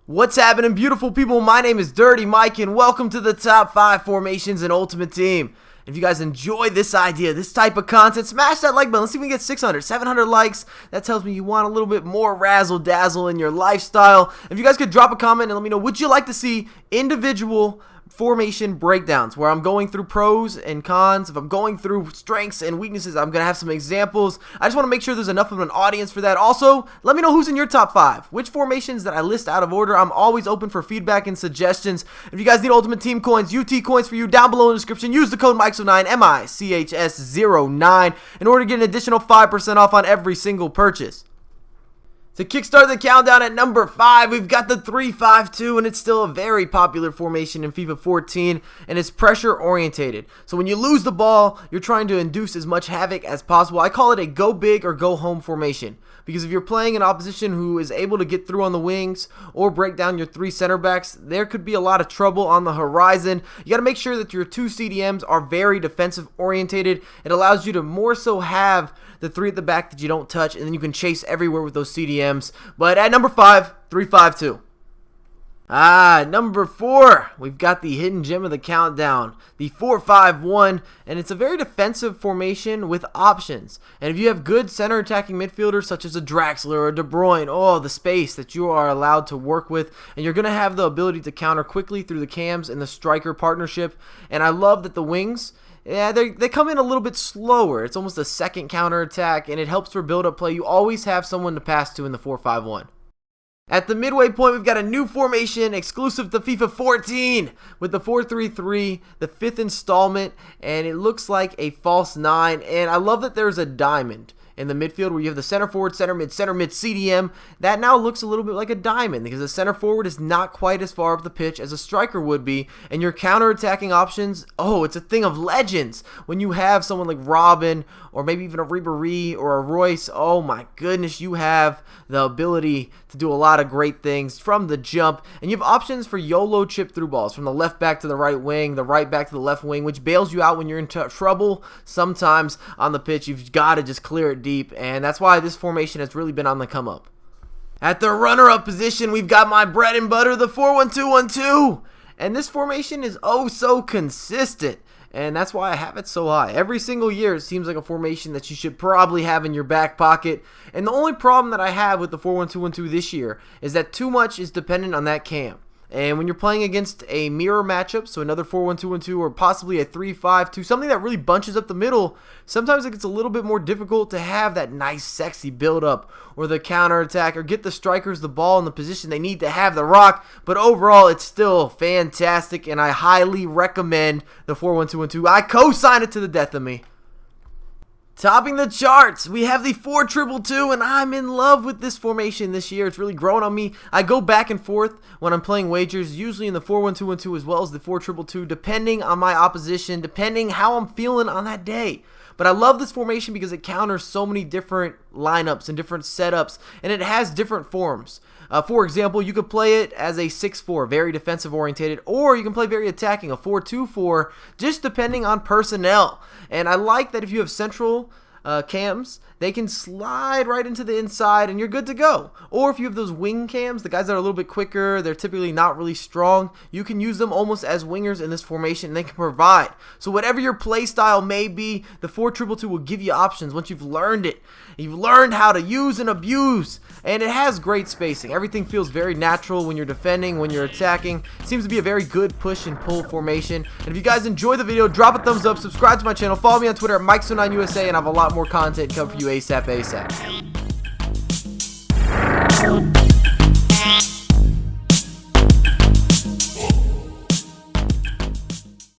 What's happening, beautiful people? My name is Dirty Mike, and welcome to the top 5 formations in Ultimate Team. If you guys enjoy this idea, this type of content, smash that like button. Let's see if we can get 600, 700 likes. That tells me you want a little bit more razzle-dazzle in your lifestyle. If you guys could drop a comment and let me know, would you like to see individual formation breakdowns where I'm going through pros and cons? If I'm going through strengths and weaknesses, I'm going to have some examples. I just want to make sure there's enough of an audience for that. Also, let me know who's in your top 5. Which formations that I list out of order. I'm always open for feedback and suggestions. If you guys need Ultimate Team coins, UT coins for you, down below in the description. Use the code MICHS09, MICHS09, in order to get an additional 5% off on every single purchase. To kickstart the countdown at number 5, we've got the 3-5-2, and it's still a very popular formation in FIFA 14, and it's pressure orientated. So when you lose the ball, you're trying to induce as much havoc as possible. I call it a go big or go home formation, because if you're playing an opposition who is able to get through on the wings or break down your 3 center backs, there could be a lot of trouble on the horizon. You got to make sure that your 2 CDMs are very defensive orientated. It allows you to more so have the 3 at the back that you don't touch, and then you can chase everywhere with those CDMs. But at number 5, 3-5-2. Number 4, we've got the hidden gem of the countdown, the 4-5-1, and it's a very defensive formation with options. And if you have good center attacking midfielders such as a Draxler or a De Bruyne, the space that you are allowed to work with, and you're going to have the ability to counter quickly through the cams and the striker partnership. And I love that the wings, they come in a little bit slower. It's almost a second counter attack, and it helps for build-up play. You always have someone to pass to in the 4-5-1. At the midway point, we've got a new formation exclusive to FIFA 14 with the 4-3-3, the 5th installment, and it looks like a false 9. And I love that there's a diamond in the midfield where you have the center forward, center mid CDM. That now looks a little bit like a diamond because the center forward is not quite as far up the pitch as a striker would be, and your counter-attacking options, it's a thing of legends. When you have someone like Robin or maybe even a Ribéry or a Royce, oh my goodness, you have the ability to do a lot of great things from the jump, and you have options for YOLO chip through balls from the left back to the right wing, the right back to the left wing, which bails you out when you're in trouble. Sometimes on the pitch, you've got to just clear it deep, and that's why this formation has really been on the come up. At the runner-up position, we've got my bread and butter, the 4-1-2-1-2, and this formation is so consistent, and that's why I have it so high. Every single year, it seems like a formation that you should probably have in your back pocket, and the only problem that I have with the 4-1-2-1-2 this year is that too much is dependent on that cam. And when you're playing against a mirror matchup, so another 4-1-2-1-2 or possibly a 3-5-2, something that really bunches up the middle, sometimes it gets a little bit more difficult to have that nice, sexy build-up or the counter-attack or get the strikers the ball in the position they need to have the rock. But overall, it's still fantastic, and I highly recommend the 4-1-2-1-2. I co-sign it to the death of me. Topping the charts, we have the 4-2-2-2, and I'm in love with this formation this year. It's really grown on me. I go back and forth when I'm playing wagers, usually in the 4-1-2-1-2 as well as the 4-2-2-2, depending on my opposition, depending how I'm feeling on that day. But I love this formation because it counters so many different lineups and different setups, and it has different forms. For example, you could play it as a 6-4, very defensive orientated, or you can play very attacking, a 4-2-4, just depending on personnel. And I like that if you have central cams, they can slide right into the inside and you're good to go. Or if you have those wing cams, the guys that are a little bit quicker, they're typically not really strong, you can use them almost as wingers in this formation and they can provide. So whatever your play style may be, the 4-2-2 will give you options once you've learned it. You've learned how to use and abuse, and it has great spacing. Everything feels very natural when you're defending, when you're attacking. It seems to be a very good push and pull formation. And if you guys enjoyed the video, drop a thumbs up, subscribe to my channel, follow me on Twitter at MICHS09USA, and I have a lot more content coming for you ASAP.